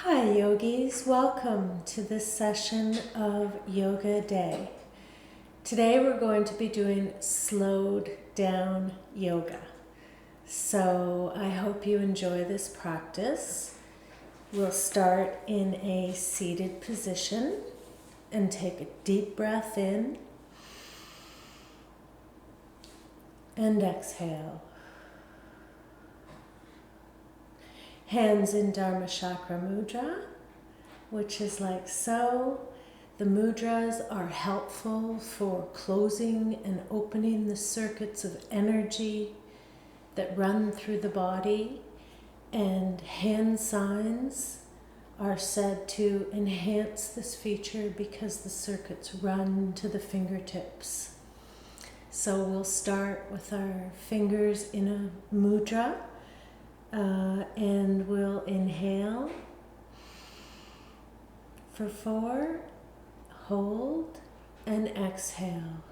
Hi yogis, welcome to this session of Yoga Day. Today we're going to be doing slowed down yoga. So I hope you enjoy this practice. We'll start in a seated position and take a deep breath in and exhale. Hands in Dharma Chakra Mudra, which is like so. The mudras are helpful for closing and opening the circuits of energy that run through the body, and hand signs are said to enhance this feature because the circuits run to the fingertips. So we'll start with our fingers in a mudra. And we'll inhale for 4, hold, and exhale.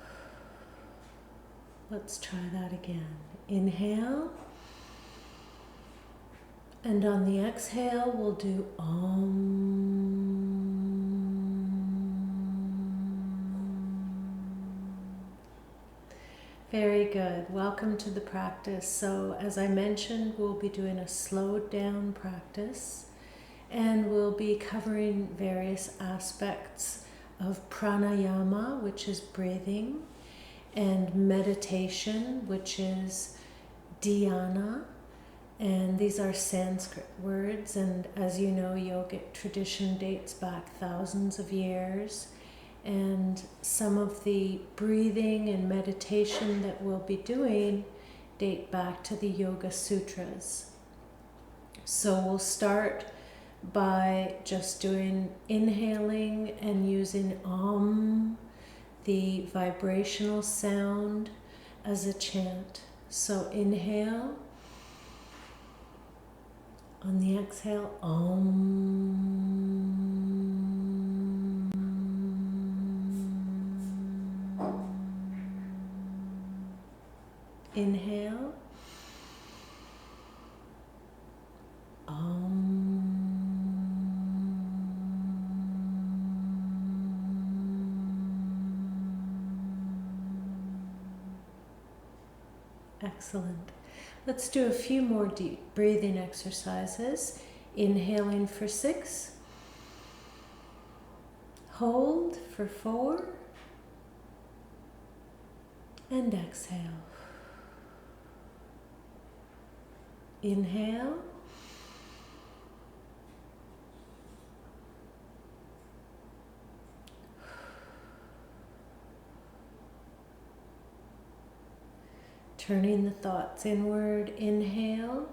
Let's try that again. Inhale, and on the exhale, we'll do Om. Very good. Welcome to the practice. So as I mentioned, we'll be doing a slowed down practice, and we'll be covering various aspects of pranayama, which is breathing, and meditation, which is dhyana. And these are Sanskrit words, and as you know, yogic tradition dates back thousands of years. And some of the breathing and meditation that we'll be doing date back to the Yoga Sutras. So we'll start by just doing inhaling and using Om, the vibrational sound, as a chant. So inhale. On the exhale, Om. Inhale. Om. Excellent. Let's do a few more deep breathing exercises. Inhaling for 6. Hold for 4. And exhale. Inhale. Turning the thoughts inward, inhale.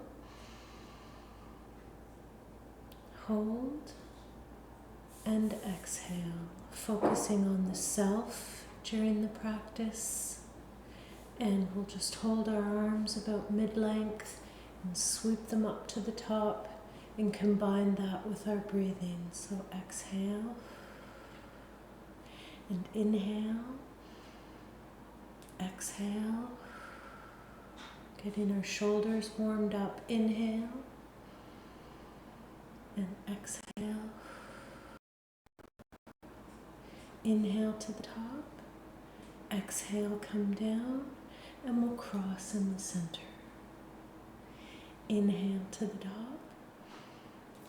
Hold and exhale. Focusing on the self during the practice. And we'll just hold our arms about mid-length and sweep them up to the top and combine that with our breathing. So exhale and inhale, exhale, getting our shoulders warmed up, inhale and exhale. Inhale to the top, exhale, come down, and we'll cross in the center. Inhale to the top,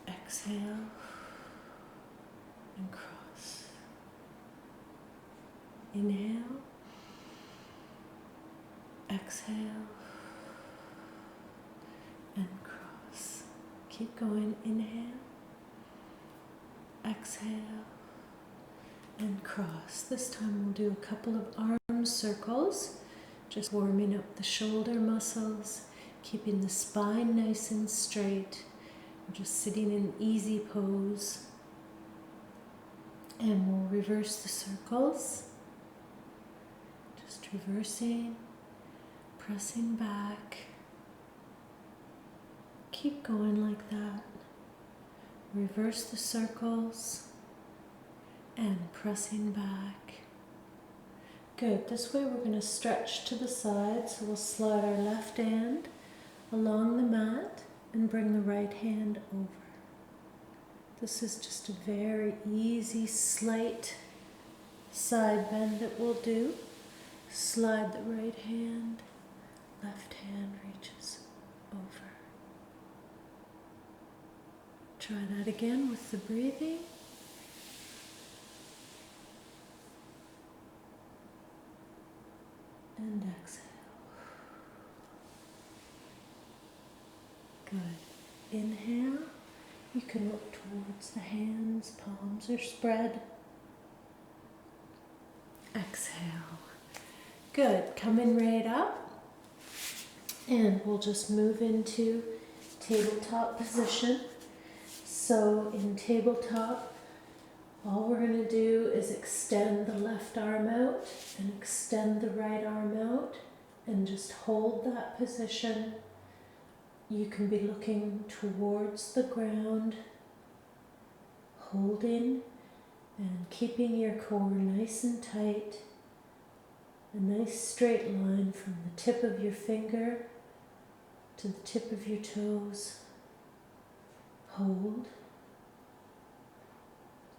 exhale, and cross. Inhale, exhale, and cross. Keep going, inhale, exhale, and cross. This time we'll do a couple of arm circles, just warming up the shoulder muscles, keeping the spine nice and straight. We're just sitting in easy pose. And we'll reverse the circles. Just reversing, pressing back. Keep going like that. Reverse the circles and pressing back. Good. This way we're going to stretch to the side. So we'll slide our left hand along the mat and bring the right hand over. This is just a very easy, slight side bend that we'll do. Slide the right hand, left hand reaches over. Try that again with the breathing. And exhale. Good. Inhale. You can look towards the hands, palms are spread. Exhale. Good. Coming right up. And we'll just move into tabletop position. So in tabletop, all we're going to do is extend the left arm out and extend the right arm out and just hold that position. You can be looking towards the ground, holding and keeping your core nice and tight. A nice straight line from the tip of your finger to the tip of your toes. Hold.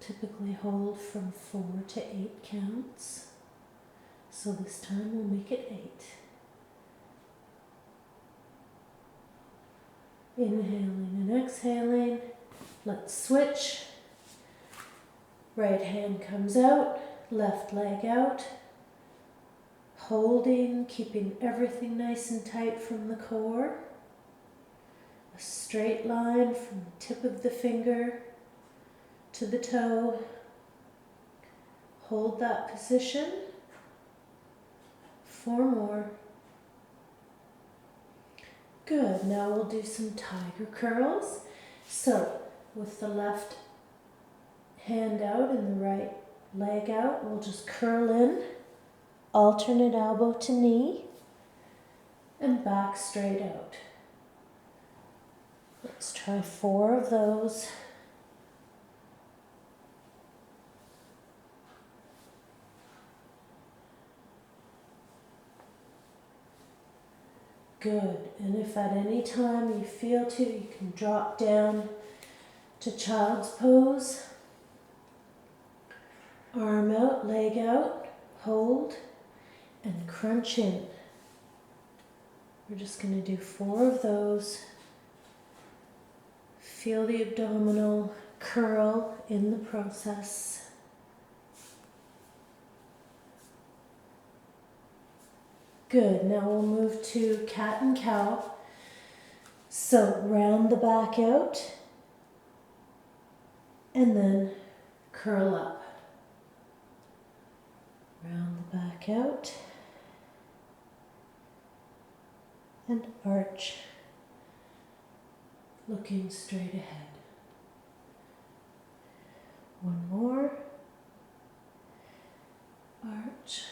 Typically hold from 4 to 8 counts. So this time we'll make it 8. Inhaling and exhaling. Let's switch. Right hand comes out, left leg out. Holding, keeping everything nice and tight from the core. A straight line from the tip of the finger to the toe. Hold that position. 4 more. Good. Now we'll do some tiger curls. So with the left hand out and the right leg out, we'll just curl in, alternate elbow to knee, and back straight out. Let's try 4 of those. Good. And if at any time you feel to, you can drop down to child's pose. Arm out, leg out, hold, and crunch in. We're just going to do 4 of those. Feel the abdominal curl in the process. Good. Now we'll move to cat and cow. So round the back out and then curl up. Round the back out and arch, looking straight ahead. 1 more. Arch.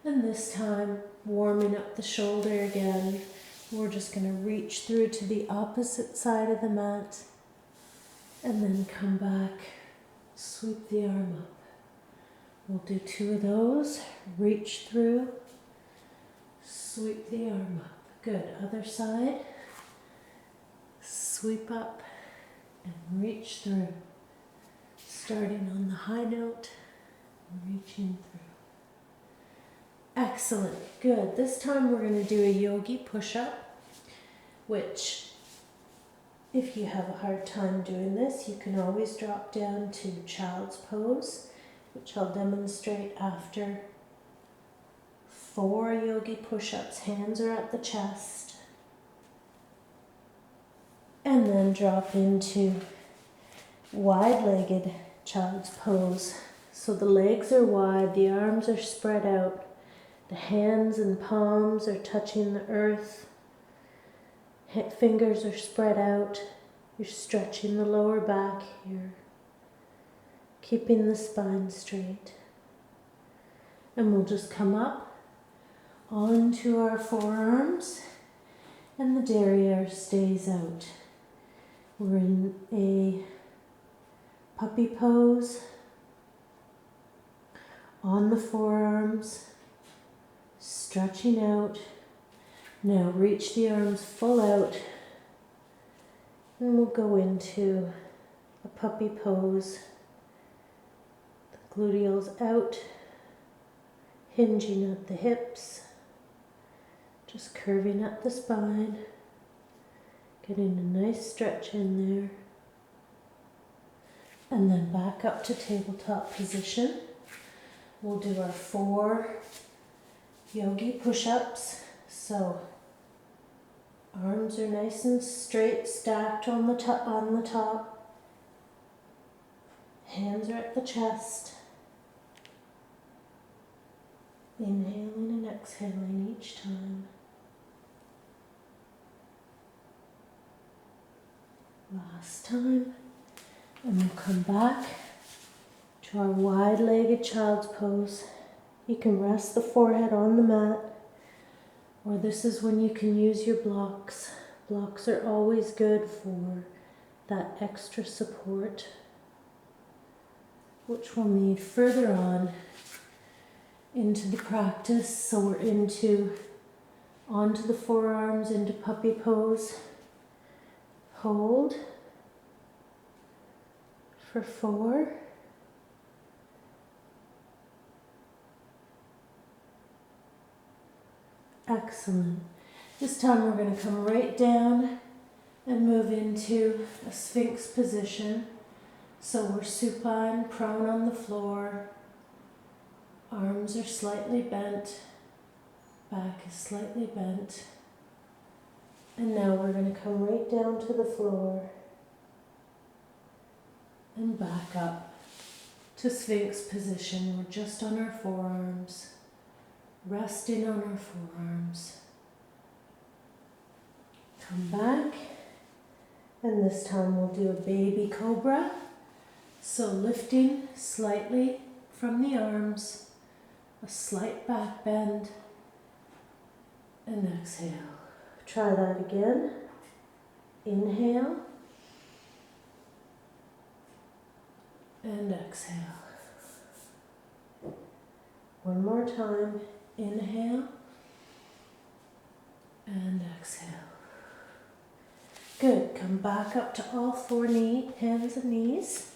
And this time, warming up the shoulder again, we're just going to reach through to the opposite side of the mat and then come back, sweep the arm up. We'll do 2 of those, reach through, sweep the arm up. Good, other side, sweep up and reach through. Starting on the high note, reaching through. Excellent, good. This time we're going to do a yogi push-up, which if you have a hard time doing this, you can always drop down to child's pose, which I'll demonstrate after 4 yogi push-ups. Hands are at the chest. And then drop into wide-legged child's pose. So the legs are wide, the arms are spread out. The hands and palms are touching the earth. Fingers are spread out. You're stretching the lower back here. Keeping the spine straight. And we'll just come up onto our forearms and the derriere stays out. We're in a puppy pose on the forearms. Stretching out. Now reach the arms full out And we'll go into a puppy pose. The gluteals out, hinging at the hips, just curving at the spine, getting a nice stretch in there. And then back up to tabletop position. We'll do our 4 yogi push-ups. So arms are nice and straight, stacked on the top. Hands are at the chest. Inhaling and exhaling each time. Last time. And we'll come back to our wide-legged child's pose. You can rest the forehead on the mat, or this is when you can use your blocks. Blocks are always good for that extra support, which we'll need further on into the practice. So we're onto the forearms, into puppy pose. Hold for 4. Excellent. This time we're going to come right down and move into a Sphinx position. So we're supine, prone on the floor. Arms are slightly bent. Back is slightly bent. And now we're going to come right down to the floor and back up to Sphinx position. We're just on our forearms, resting on our forearms. Come back, and this time we'll do a baby cobra. So lifting slightly from the arms, a slight back bend, and exhale. Try that again. Inhale. And exhale. One more time. Inhale. And exhale. Good. Come back up to all 4 hands and knees.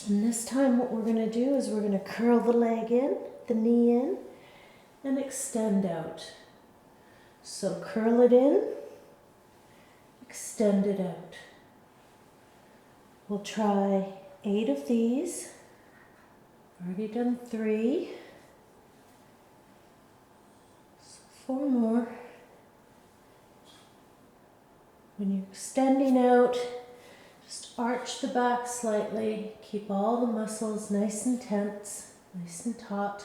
And this time what we're going to do is we're going to curl the leg in, the knee in, and extend out. So curl it in, extend it out. We'll try 8 of these. Already done 3. So 4 more. When you're extending out, just arch the back slightly. Keep all the muscles nice and tense, nice and taut.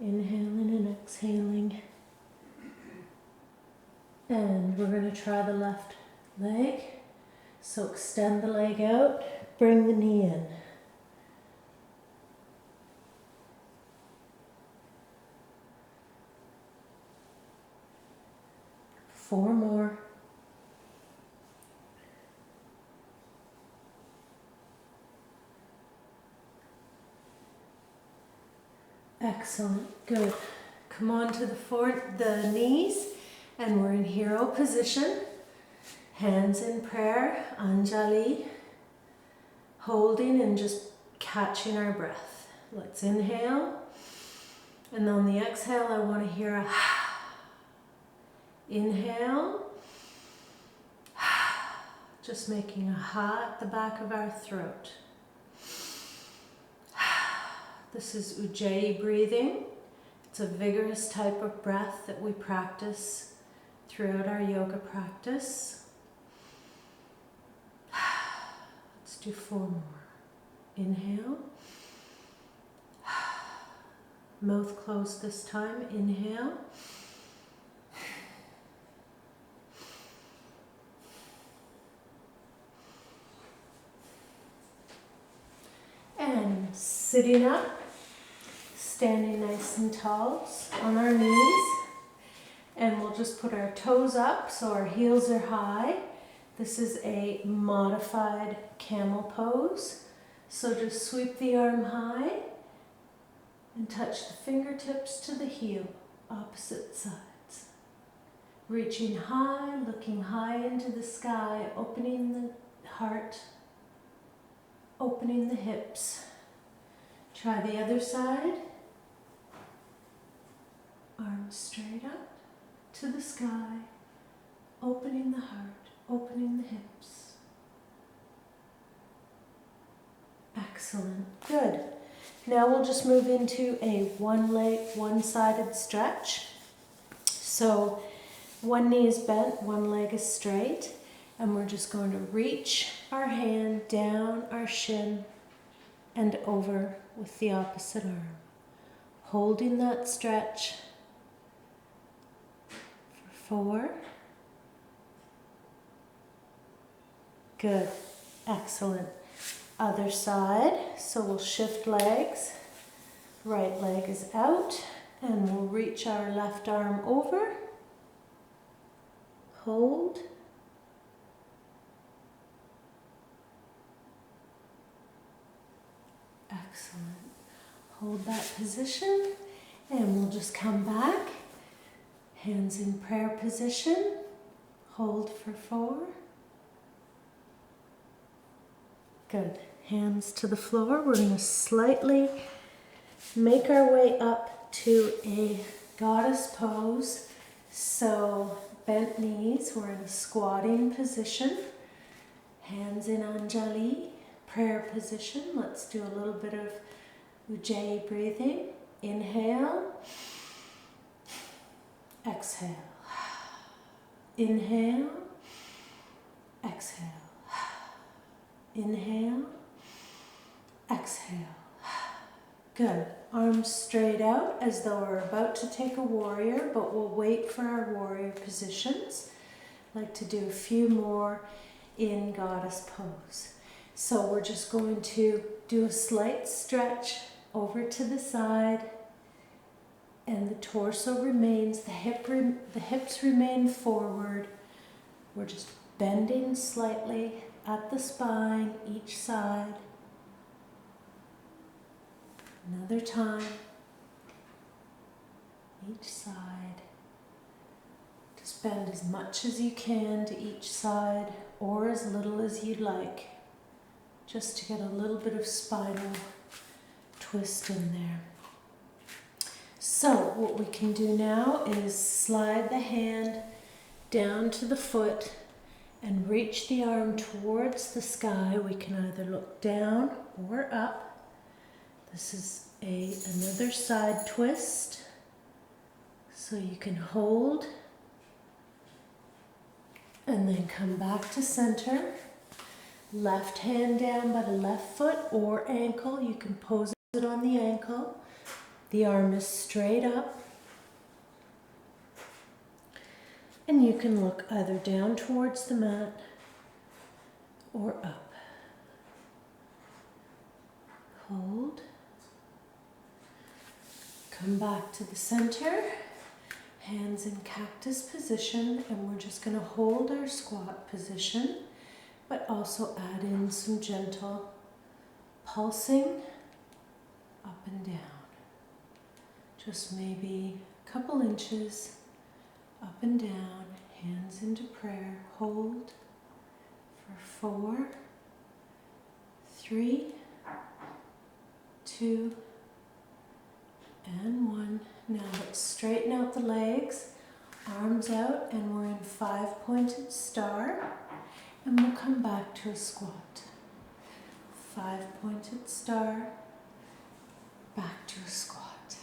Inhaling and exhaling. And we're going to try the left leg. So extend the leg out, bring the knee in. Four more. Excellent, good. Come on to the knees, and we're in hero position. Hands in prayer, Anjali, holding and just catching our breath. Let's inhale, and on the exhale I want to hear a inhale, just making a ha at the back of our throat. This is Ujjayi breathing. It's a vigorous type of breath that we practice throughout our yoga practice. Let's do 4 more. Inhale. Mouth closed this time. Inhale. And sitting up, standing nice and tall on our knees. And we'll just put our toes up so our heels are high. This is a modified camel pose. So just sweep the arm high and touch the fingertips to the heel, opposite sides. Reaching high, looking high into the sky, opening the heart, opening the hips. Try the other side. Arms straight up to the sky, opening the heart, opening the hips. Excellent. Good. Now we'll just move into a one-sided stretch. So one knee is bent, one leg is straight, and we're just going to reach our hand down our shin and over with the opposite arm. Holding that stretch for 4. Good. Excellent. Other side. So we'll shift legs. Right leg is out, and we'll reach our left arm over. Hold. Excellent. Hold that position, and we'll just come back. Hands in prayer position. Hold for 4. Good. Hands to the floor. We're going to slightly make our way up to a goddess pose. So bent knees, we're in a squatting position. Hands in Anjali, prayer position. Let's do a little bit of Ujjayi breathing. Inhale. Exhale. Inhale. Exhale. Inhale. Exhale. Good. Arms straight out as though we're about to take a warrior, but we'll wait for our warrior positions. I'd like to do a few more in goddess pose. So we're just going to do a slight stretch over to the side, and the torso remains, the hips remain forward. We're just bending slightly at the spine, each side. Another time, each side. Just bend as much as you can to each side, or as little as you'd like, just to get a little bit of spinal twist in there. So what we can do now is slide the hand down to the foot and reach the arm towards the sky. We can either look down or up. This is another side twist. So you can hold and then come back to center. Left hand down by the left foot or ankle. You can pose it on the ankle. The arm is straight up. And you can look either down towards the mat or up. Hold. Come back to the center. Hands in cactus position, and we're just going to hold our squat position, but also add in some gentle pulsing up and down. Just maybe a couple inches up and down, hands into prayer. Hold for 4, 3, 2, and 1. Now let's straighten out the legs, arms out, and we're in 5-pointed star, and we'll come back to a squat. 5-pointed star, back to a squat.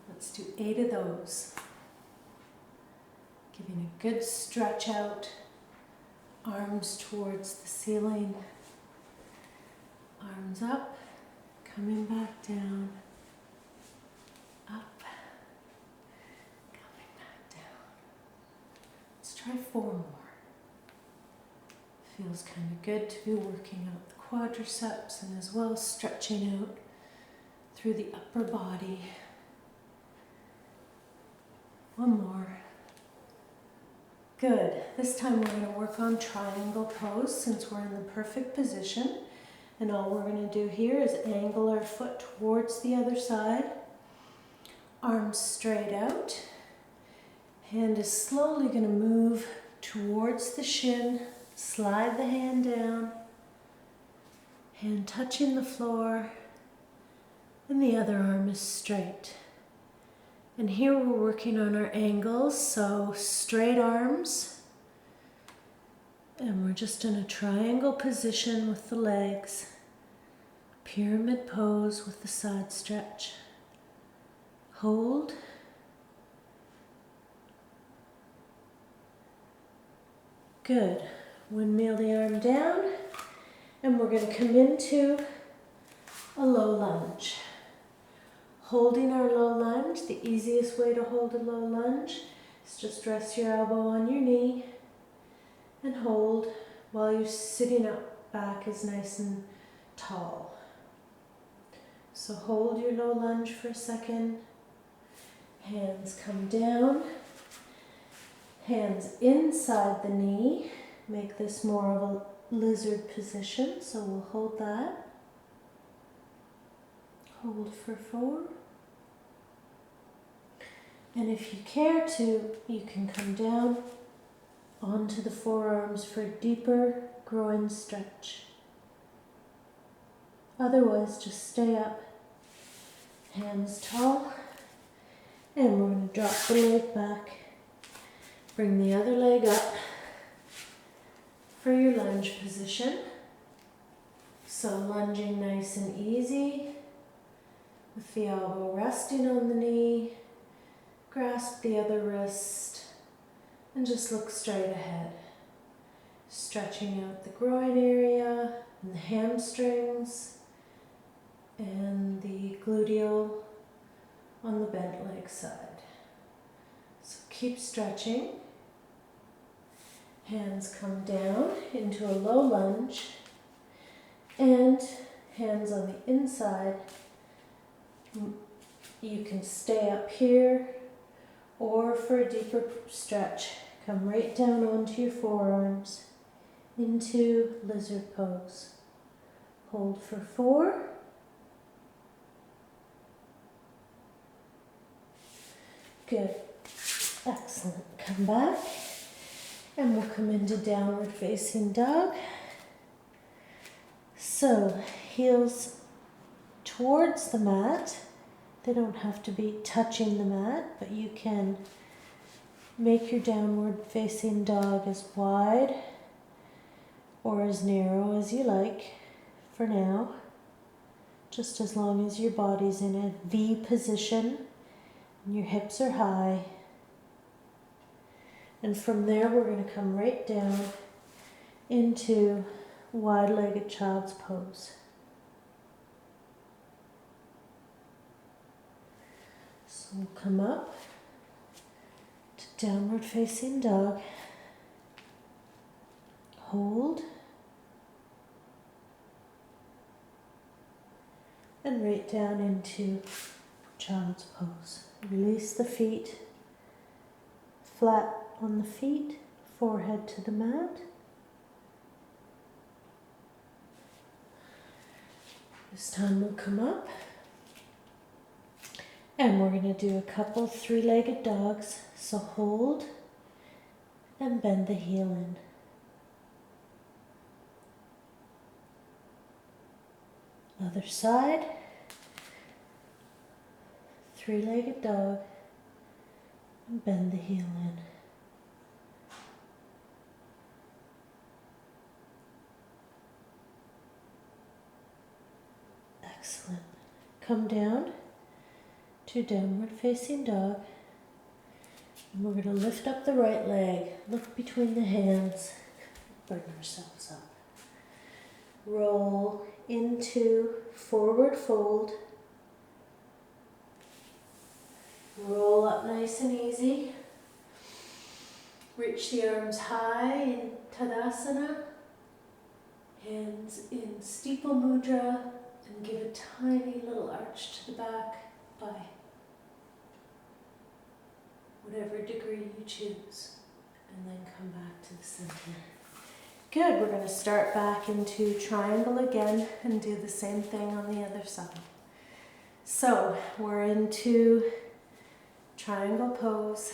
Let's do 8 of those. Giving a good stretch out, arms towards the ceiling, arms up, coming back down, up, coming back down. Let's try 4 more. Feels kind of good to be working out the quadriceps and as well as stretching out through the upper body. 1 more. Good. This time we're going to work on triangle pose since we're in the perfect position. And all we're going to do here is angle our foot towards the other side. Arms straight out. Hand is slowly going to move towards the shin. Slide the hand down. Hand touching the floor. And the other arm is straight. And here we're working on our angles, so straight arms. And we're just in a triangle position with the legs. Pyramid pose with the side stretch. Hold. Good. Windmill the arm down. And we're going to come into a low lunge. Holding our low lunge, the easiest way to hold a low lunge is just rest your elbow on your knee and hold while you're sitting up. Back is nice and tall. So hold your low lunge for a second. Hands come down. Hands inside the knee. Make this more of a lizard position, so we'll hold that. Hold for 4. And if you care to, you can come down onto the forearms for a deeper groin stretch. Otherwise, just stay up, hands tall, and we're going to drop the leg back. Bring the other leg up for your lunge position. So lunging nice and easy. With the elbow resting on the knee, grasp the other wrist and just look straight ahead. Stretching out the groin area and the hamstrings and the gluteal on the bent leg side. So keep stretching. Hands come down into a low lunge and hands on the inside. You can stay up here, or for a deeper stretch, come right down onto your forearms into lizard pose. Hold for 4. Good. Excellent. Come back, and we'll come into downward facing dog. So, heels towards the mat. They don't have to be touching the mat, but you can make your downward facing dog as wide or as narrow as you like for now, just as long as your body's in a V position and your hips are high. And from there we're going to come right down into wide-legged child's pose. So we'll come up to downward facing dog, hold, and right down into child's pose. Release the feet, flat on the feet, forehead to the mat. This time we'll come up. And we're going to do a couple 3-legged dogs. So hold and bend the heel in. Other side. 3-legged dog and bend the heel in. Excellent. Come down to downward facing dog, and we're going to lift up the right leg, look between the hands, bring ourselves up. Roll into forward fold, roll up nice and easy, reach the arms high in Tadasana, hands in steeple mudra, and give a tiny little arch to the back by whatever degree you choose, and then come back to the center. Good, we're going to start back into triangle again and do the same thing on the other side. So we're into triangle pose,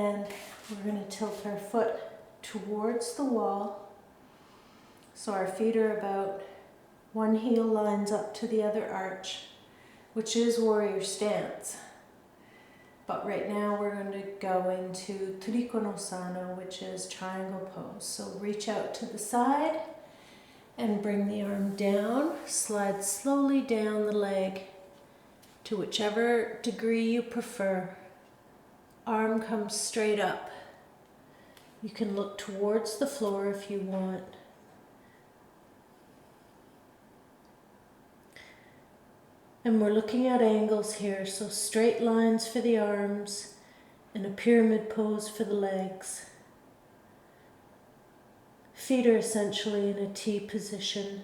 And we're going to tilt our foot towards the wall. So our feet are about one heel lines up to the other arch, which is warrior stance. But right now we're going to go into Trikonasana, which is triangle pose. So reach out to the side and bring the arm down. Slide slowly down the leg to whichever degree you prefer. Arm comes straight up. You can look towards the floor if you want. And we're looking at angles here, so straight lines for the arms and a pyramid pose for the legs. Feet are essentially in a T position.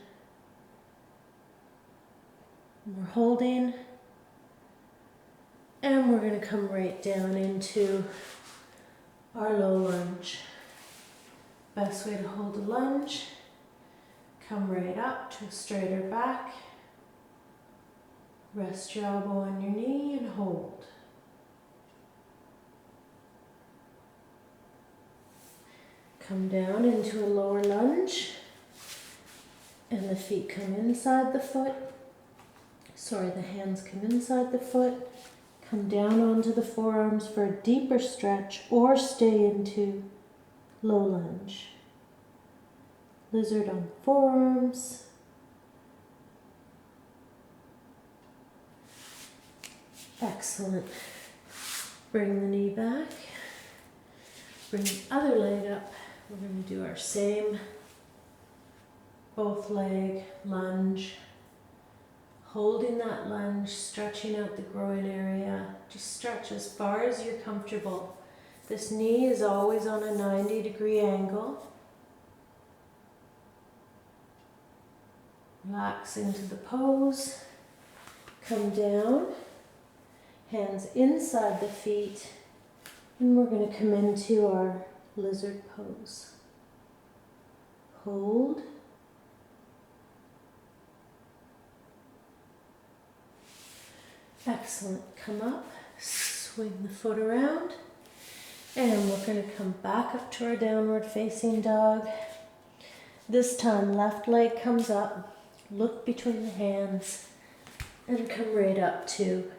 And we're holding, and we're going to come right down into our low lunge. Best way to hold a lunge, come right up to a straighter back. Rest your elbow on your knee and hold. Come down into a lower lunge, and the feet come inside the foot. The hands come inside the foot. Come down onto the forearms for a deeper stretch, or stay into low lunge. Lizard on forearms. Excellent. Bring the knee back. Bring the other leg up. We're going to do our same both leg lunge. Holding that lunge, stretching out the groin area. Just stretch as far as you're comfortable. This knee is always on a 90-degree angle. Relax into the pose. Come down. Hands inside the feet. And we're going to come into our lizard pose. Hold. Excellent. Come up, swing the foot around, and we're going to come back up to our downward facing dog. This time, left leg comes up, look between the hands, and come right up to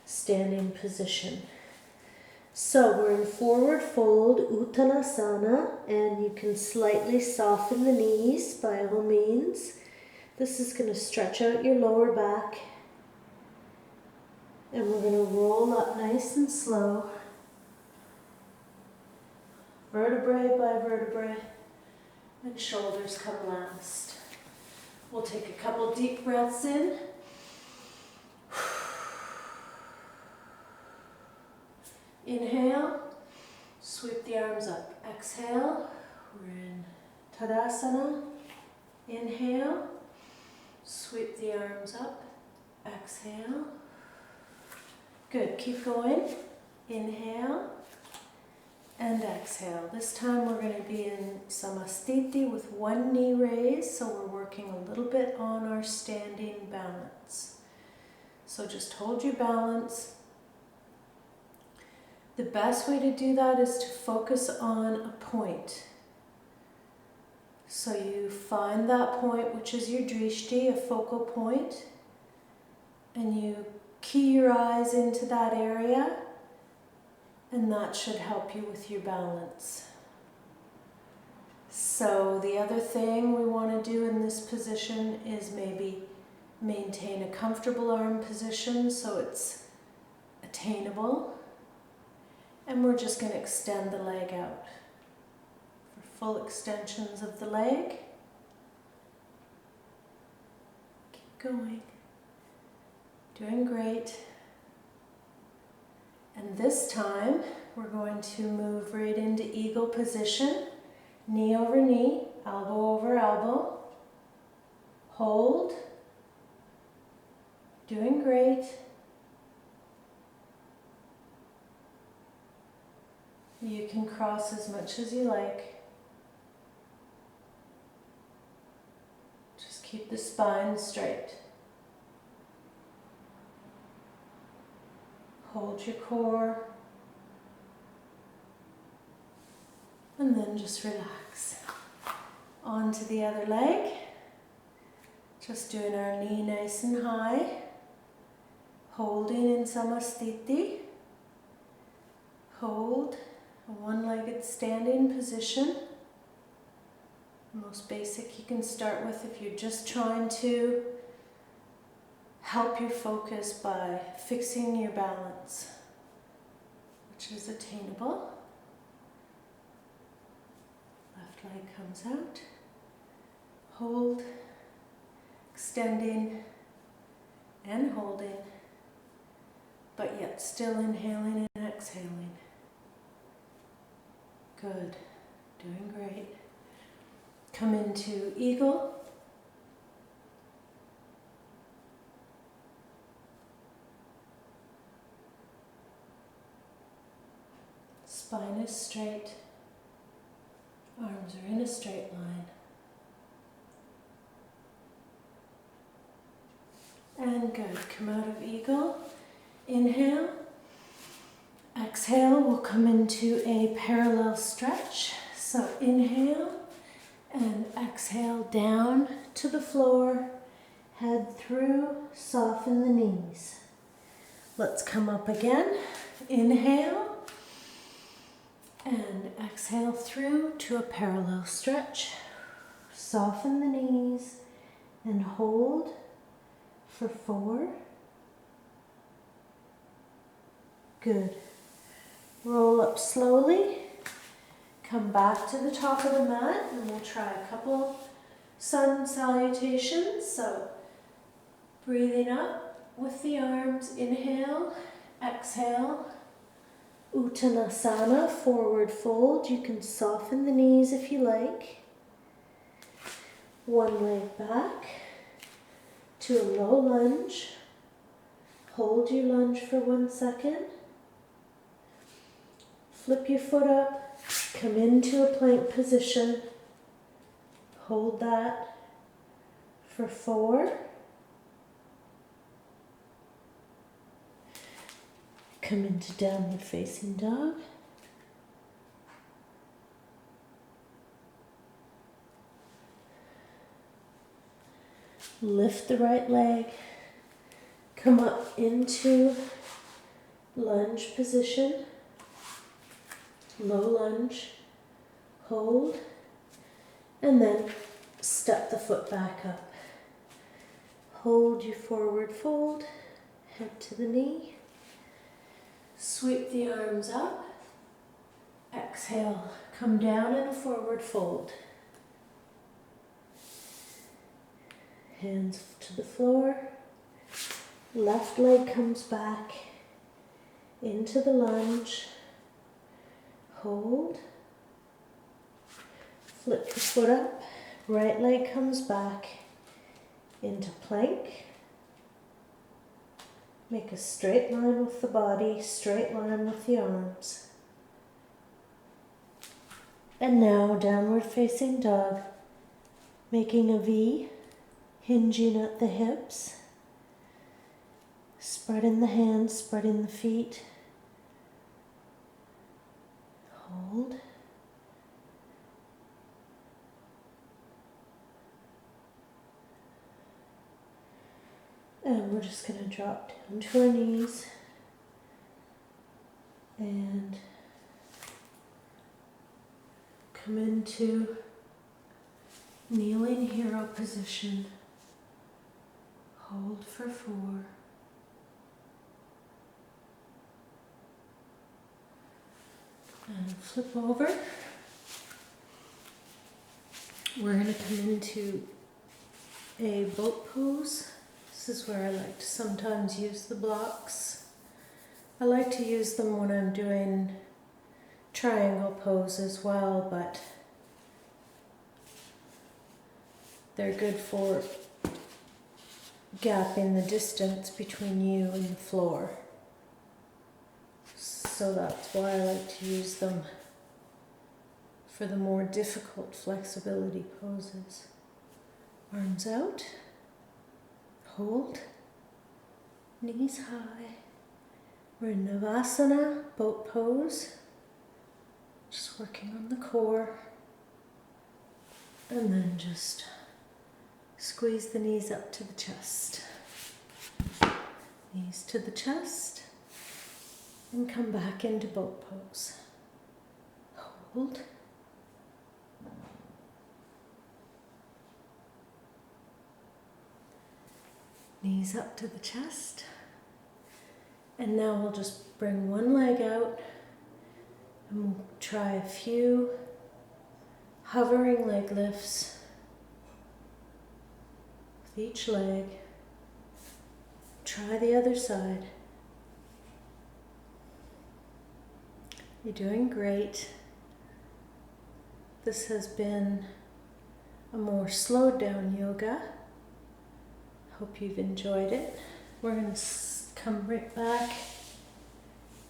standing position. So we're in forward fold, Uttanasana, and you can slightly soften the knees by all means. This is going to stretch out your lower back. And we're going to roll up nice and slow, vertebrae by vertebrae, and shoulders come last. We'll take a couple deep breaths in. Inhale, sweep the arms up. Exhale, we're in Tadasana. Inhale, sweep the arms up. Exhale. Good, keep going. Inhale and exhale. This time we're going to be in Samastiti with one knee raised, so we're working a little bit on our standing balance. So just hold your balance. The best way to do that is to focus on a point. So you find that point, which is your drishti, a focal point, and you key your eyes into that area, and that should help you with your balance. So the other thing we want to do in this position is maybe maintain a comfortable arm position so it's attainable. And we're just going to extend the leg out for full extensions of the leg. Keep going. Doing great. And this time we're going to move right into eagle position. Knee over knee, elbow over elbow. Hold. Doing great. You can cross as much as you like. Just keep the spine straight. Hold your core. And then just relax. Onto the other leg. Just doing our knee nice and high. Holding in samasthiti. Hold a one-legged standing position. Most basic you can start with if you're just trying to help your focus by fixing your balance, which is attainable. Left leg comes out. Hold, extending and holding, but yet still inhaling and exhaling. Good, doing great. Come into eagle. Spine is straight. Arms are in a straight line. And good. Come out of eagle. Inhale. Exhale. We'll come into a parallel stretch. So inhale and exhale down to the floor. Head through. Soften the knees. Let's come up again. Inhale. And exhale through to a parallel stretch. Soften the knees and hold for 4. Good. Roll up slowly. Come back to the top of the mat and we'll try a couple sun salutations. So breathing up with the arms. Inhale, exhale. Uttanasana, forward fold. You can soften the knees if you like. One leg back to a low lunge. Hold your lunge for 1 second. Flip your foot up. Come into a plank position. Hold that for 4. Come into downward facing dog. Lift the right leg. Come up into lunge position. Low lunge. Hold. And then step the foot back up. Hold your forward fold. Head to the knee. Sweep the arms up. Exhale. Come down in a forward fold. Hands to the floor. Left leg comes back into the lunge. Hold. Flip the foot up. Right leg comes back into plank. Make a straight line with the body, straight line with the arms. And now downward facing dog, making a V, hinging at the hips, spreading the hands, spreading the feet. Hold. And we're just going to drop down to our knees and come into kneeling hero position. Hold for 4. And flip over. We're going to come into a boat pose. This is where I like to sometimes use the blocks. I like to use them when I'm doing triangle pose as well, but they're good for gapping the distance between you and the floor. So that's why I like to use them for the more difficult flexibility poses. Arms out. Hold, knees high. We're in Navasana, boat pose. Just working on the core. And then just squeeze the knees up to the chest. Knees to the chest. And come back into boat pose. Hold. Knees up to the chest. And now we'll just bring one leg out and we'll try a few hovering leg lifts with each leg. Try the other side. You're doing great. This has been a more slowed down yoga. Hope you've enjoyed it. We're going to come right back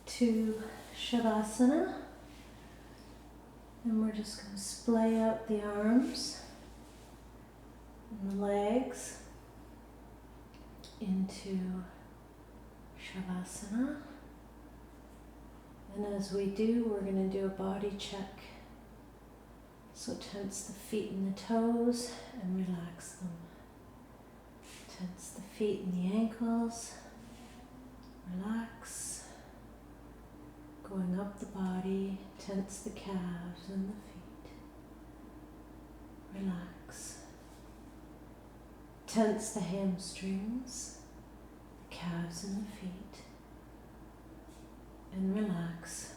to Shavasana. And we're just going to splay out the arms and the legs into Shavasana. And as we do, we're going to do a body check. So tense the feet and the toes and relax them. Tense the feet and the ankles. Relax. Going up the body, tense the calves and the feet. Relax. Tense the hamstrings, the calves and the feet. And relax.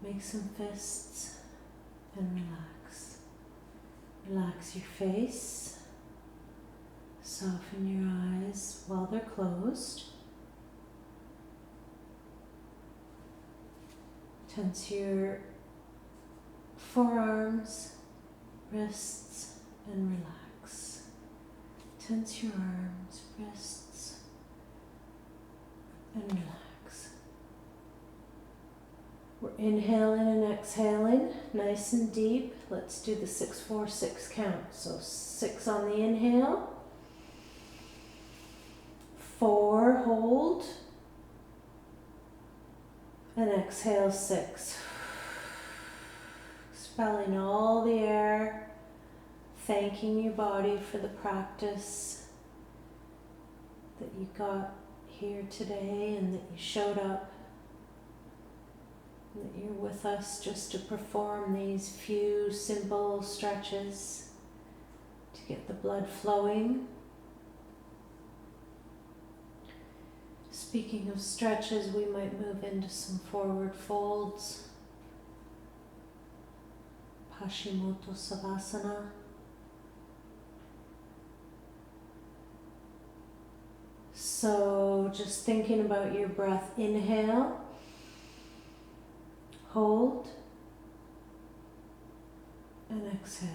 Make some fists and relax. Relax your face. Soften your eyes while they're closed. Tense your forearms, wrists, and relax. Tense your arms, wrists, and relax. We're inhaling and exhaling, nice and deep. Let's do the 6-4-6 count. So 6 on the inhale. 4, hold. And exhale 6. Expelling all the air, thanking your body for the practice that you got here today and that you showed up, and that you're with us just to perform these few simple stretches to get the blood flowing. Speaking of stretches, we might move into some forward folds. Paschimotto Savasana. So just thinking about your breath, inhale, hold, and exhale.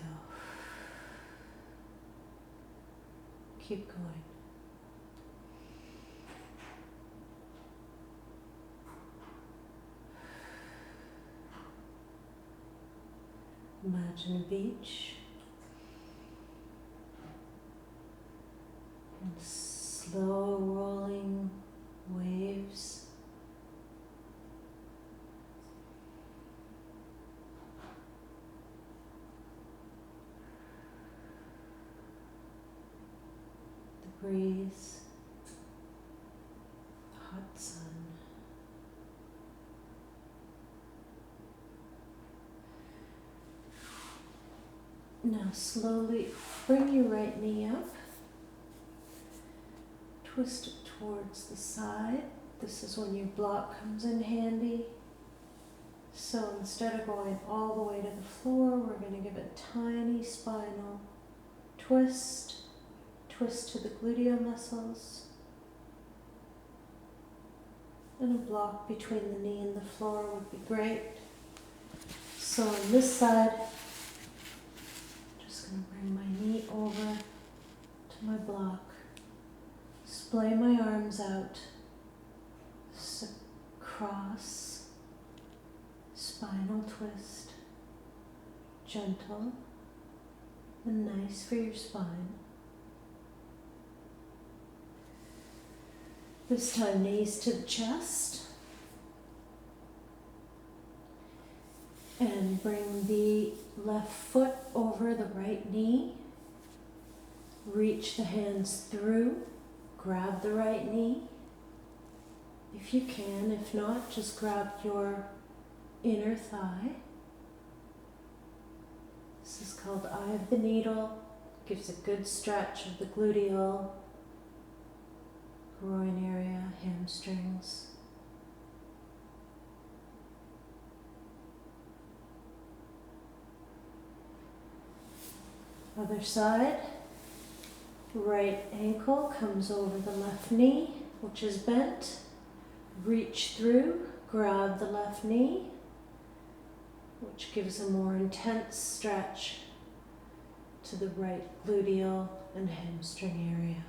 Keep going. Imagine a beach and slow rolling waves. The breeze, the hot sun. Now slowly bring your right knee up, twist it towards the side. This is when your block comes in handy. So instead of going all the way to the floor, we're going to give a tiny spinal twist, twist to the gluteal muscles, and a block between the knee and the floor would be great. So on this side, I'm going to bring my knee over to my block, splay my arms out, cross, spinal twist, gentle and nice for your spine. This time knees to the chest, And bring the left foot over the right knee. Reach the hands through. Grab the right knee. If you can, if not, just grab your inner thigh. This is called eye of the needle. Gives a good stretch of the gluteal, groin area, hamstrings. Other side. Right ankle comes over the left knee, which is bent. Reach through, grab the left knee, which gives a more intense stretch to the right gluteal and hamstring area.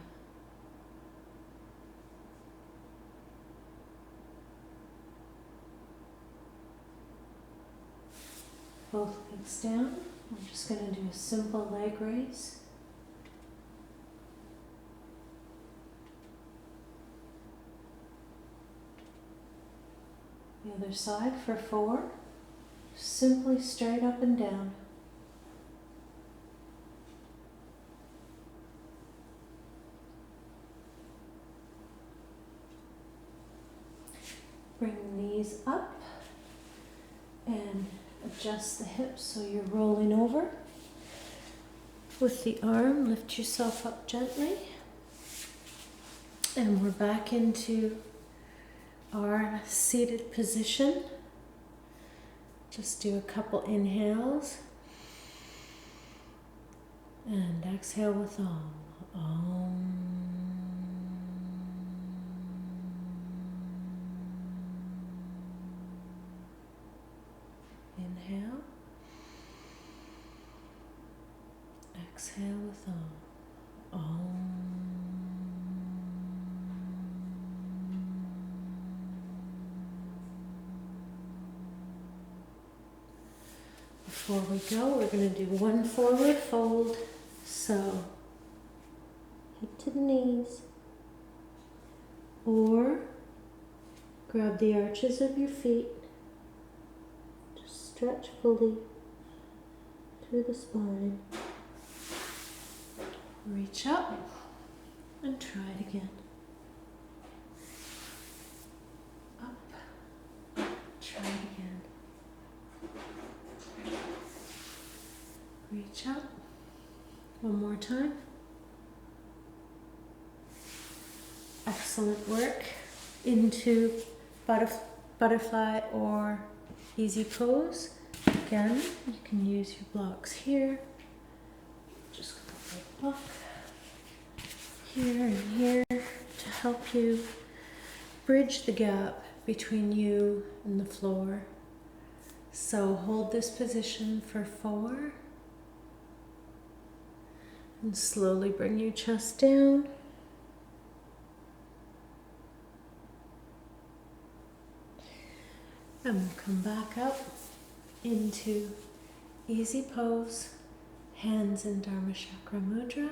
Both legs down. We're just going to do a simple leg raise. The other side for 4. Simply straight up and down. Bring the knees up and adjust the hips so you're rolling over. With the arm, lift yourself up gently. And we're back into our seated position. Just do a couple inhales. And exhale with Om. Om. Inhale. Exhale with Om. Om. Before we go, we're going to do one forward fold. So, head to the knees. Or grab the arches of your feet. Just stretch fully through the spine. Reach up and try it again. Up. Try it again. Reach up. One more time. Excellent work. Into butterfly or easy pose. Again, you can use your blocks here. Just go like block here and here to help you bridge the gap between you and the floor. So hold this position for 4. And slowly bring your chest down. And we'll come back up into easy pose, hands in Dharma Chakra Mudra.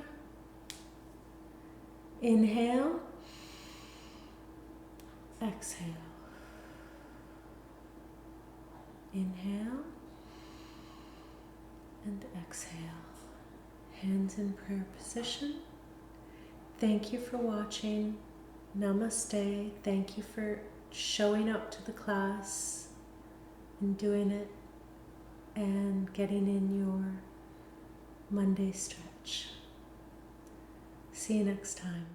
Inhale, exhale. Inhale and exhale. Hands in prayer position. Thank you for watching. Namaste. Thank you for showing up to the class and doing it and getting in your Monday stretch. See you next time.